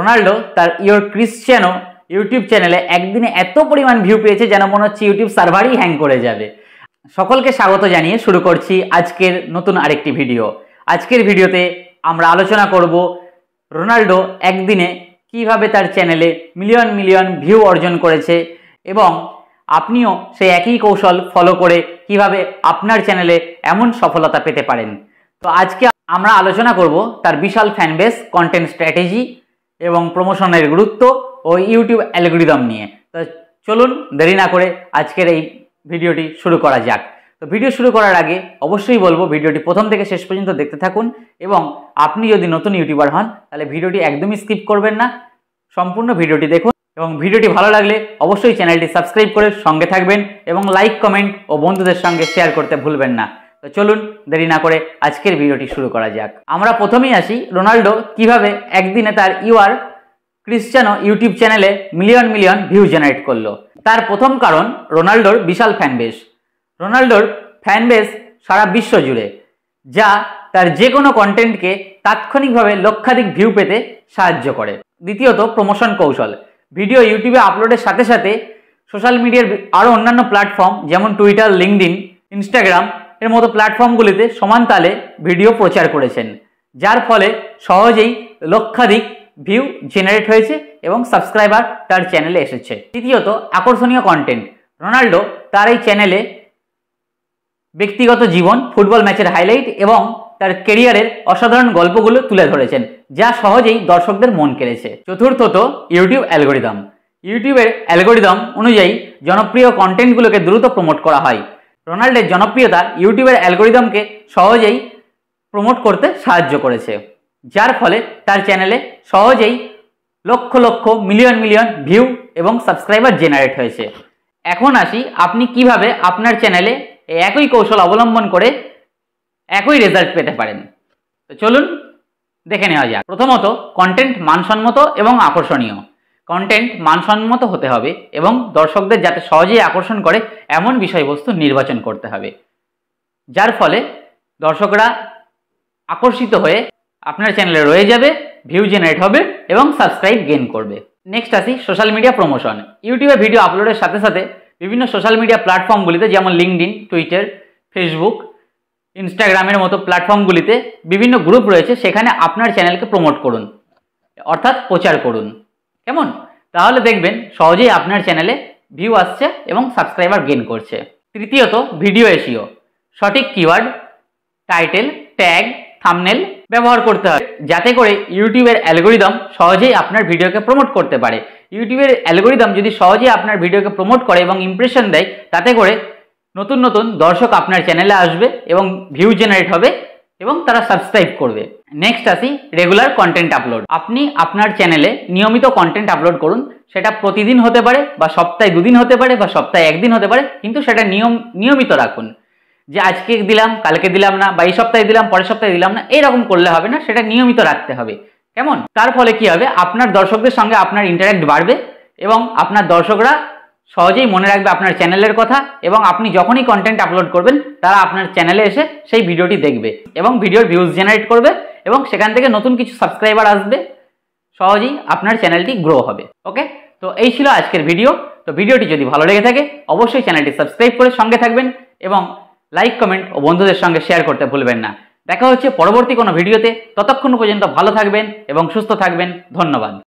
Ronaldo তার your Cristiano YouTube চ্যানেলে একদিনে এত পরিমাণ ভিউ পেয়েছে যেন মনে হচ্ছে ইউটিউব সার্ভারই হ্যাং করে যাবে। সকলকে স্বাগত জানিয়ে শুরু করছি আজকের নতুন আরেকটি ভিডিও। আজকের ভিডিওতে আমরা আলোচনা করব রোনাল্ডো একদিনে কিভাবে তার চ্যানেলে মিলিয়ন মিলিয়ন ভিউ অর্জন করেছে এবং আপনিও সেই একই কৌশল ফলো করে কিভাবে আপনার চ্যানেলে এমন সফলতা পেতে পারেন। তো আজকে আমরা আলোচনা করব তার বিশাল ফ্যানবেস, কন্টেন্ট স্ট্র্যাটেজি এবং প্রমোশনের গুরুত্ব ও ইউটিউব অ্যালগরিদম নিয়ে। তো চলুন দেরি না করে আজকের এই ভিডিওটি শুরু করা যাক। তো ভিডিও শুরু করার আগে অবশ্যই বলবো ভিডিওটি প্রথম থেকে শেষ পর্যন্ত দেখতে থাকুন এবং আপনি যদি নতুন ইউটিউবার হন তাহলে ভিডিওটি একদমই স্কিপ করবেন না, সম্পূর্ণ ভিডিওটি দেখুন এবং ভিডিওটি ভালো লাগলে অবশ্যই চ্যানেলটি সাবস্ক্রাইব করে সঙ্গে থাকবেন এবং লাইক, কমেন্ট ও বন্ধুদের সঙ্গে শেয়ার করতে ভুলবেন না। তো চলুন দেরি না করে আজকের ভিডিওটি শুরু করা যাক। আমরা প্রথমেই আসি রোনাল্ডো কিভাবে একদিনে তার ইউআর ক্রিশ্চিয়ানো ইউটিউব চ্যানেলে মিলিয়ন মিলিয়ন ভিউ জেনারেট করলো। তার প্রথম কারণ রোনাল্ডোর বিশাল ফ্যানবেস। রোনাল্ডোর ফ্যানবেস সারা বিশ্ব জুড়ে, যা তার যে কোনো কন্টেন্টকে তাৎক্ষণিকভাবে লক্ষাধিক ভিউ পেতে সাহায্য করে। দ্বিতীয়ত, প্রমোশন কৌশল। ভিডিও ইউটিউবে আপলোডের সাথে সাথে সোশ্যাল মিডিয়ার আরও অন্যান্য প্ল্যাটফর্ম যেমন টুইটার, লিঙ্কডইন, ইনস্টাগ্রাম এর মতো প্ল্যাটফর্মগুলিতে সমান তালে ভিডিও প্রচার করেছেন, যার ফলে সহজেই লক্ষাধিক ভিউ জেনারেট হয়েছে এবং সাবস্ক্রাইবার তার চ্যানেলে এসেছে। তৃতীয়ত, আকর্ষণীয় কন্টেন্ট। রোনাল্ডো তার এই চ্যানেলে ব্যক্তিগত জীবন, ফুটবল ম্যাচের হাইলাইট এবং তার কেরিয়ারের অসাধারণ গল্পগুলো তুলে ধরেছেন, যা সহজেই দর্শকদের মন কেড়েছে। চতুর্থত, ইউটিউব অ্যালগরিদম। ইউটিউবের অ্যালগরিদম অনুযায়ী জনপ্রিয় কন্টেন্টগুলোকে দ্রুত প্রমোট করা হয়। রোনাল্ডোর জনপ্রিয়তা ইউটিউবের অ্যালগরিদমকে সহজেই প্রমোট করতে সাহায্য করেছে, যার ফলে তার চ্যানেলে সহজেই lakh lakh million million view এবং সাবস্ক্রাইবার জেনারেট হয়েছে। এখন আসি আপনি কিভাবে আপনার চ্যানেলে একই কৌশল অবলম্বন করে একই রেজাল্ট পেতে পারেন। তো চলুন দেখে নেওয়া যাক। প্রথমত, কন্টেন্ট মানসম্মত এবং আকর্ষণীয়। কন্টেন্ট মানসম্মত হতে হবে এবং দর্শকদের যাতে সহজেই আকর্ষণ করে এমন বিষয়বস্তু নির্বাচন করতে হবে, যার ফলে দর্শকরা আকর্ষিত হয়ে আপনার চ্যানেলে রয়ে যাবে, ভিউ জেনারেট হবে এবং সাবস্ক্রাইব গেইন করবে। নেক্সট আসি সোশ্যাল মিডিয়া প্রমোশন। ইউটিউবে ভিডিও আপলোডের সাথে সাথে বিভিন্ন সোশ্যাল মিডিয়া প্ল্যাটফর্মগুলিতে যেমন লিঙ্কডইন, টুইটার, ফেসবুক, ইনস্টাগ্রামের মতো প্ল্যাটফর্মগুলিতে বিভিন্ন গ্রুপ রয়েছে, সেখানে আপনার চ্যানেলকে প্রমোট করুন, অর্থাৎ প্রচার করুন। কেমন? তাহলে দেখবেন সহজেই আপনার চ্যানেলে ভিউ আসছে এবং সাবস্ক্রাইবার গেইন করছে। তৃতীয়ত, ভিডিও এসইও। সঠিক কিওয়ার্ড, টাইটেল, ট্যাগ, থাম্বনেল ব্যবহার করতে হবে, যাতে করে ইউটিউবের অ্যালগরিদম সহজেই আপনার ভিডিওকে প্রমোট করতে পারে। ইউটিউবের অ্যালগরিদম যদি সহজেই আপনার ভিডিওকে প্রমোট করে এবং ইমপ্রেশন দেয়, তাতে করে নতুন নতুন দর্শক আপনার চ্যানেলে আসবে এবং ভিউ জেনারেট হবে এবং তারা সাবস্ক্রাইব করবে। নেক্সট আসি রেগুলার কন্টেন্ট আপলোড। আপনি আপনার চ্যানেলে নিয়মিত কন্টেন্ট আপলোড করুন। সেটা প্রতিদিন হতে পারে বা সপ্তাহে 2 দিন হতে পারে বা সপ্তাহে 1 দিন হতে পারে, কিন্তু সেটা নিয়মিত রাখুন। যে আজকে দিলাম, কালকে দিলাম না, বা এই সপ্তাহে দিলাম, পরের সপ্তাহে দিলাম না, এরকম করলে হবে না, সেটা নিয়মিত রাখতে হবে। কেমন? তার ফলে কি হবে, আপনার দর্শকদের সঙ্গে আপনার ইন্টারাক্ট বাড়বে এবং আপনার দর্শকরা সহজেই মনে রাখবে আপনার চ্যানেলের কথা এবং আপনি যখনই কন্টেন্ট আপলোড করবেন তারা আপনার চ্যানেলে এসে সেই ভিডিওটি দেখবে এবং ভিডিওর ভিউজ জেনারেট করবে এবং সেখান থেকে নতুন কিছু সাবস্ক্রাইবার আসবে, সহজেই আপনার চ্যানেলটি গ্রো হবে। ওকে, তো এই ছিল আজকের ভিডিও। তো ভিডিওটি যদি ভালো লেগে থাকে অবশ্যই চ্যানেলটি সাবস্ক্রাইব করে সঙ্গে থাকবেন এবং লাইক, কমেন্ট ও বন্ধুদের সঙ্গে শেয়ার করতে ভুলবেন না। দেখা হচ্ছে পরবর্তী কোনো ভিডিওতে। ততক্ষণ পর্যন্ত ভালো থাকবেন এবং সুস্থ থাকবেন। ধন্যবাদ।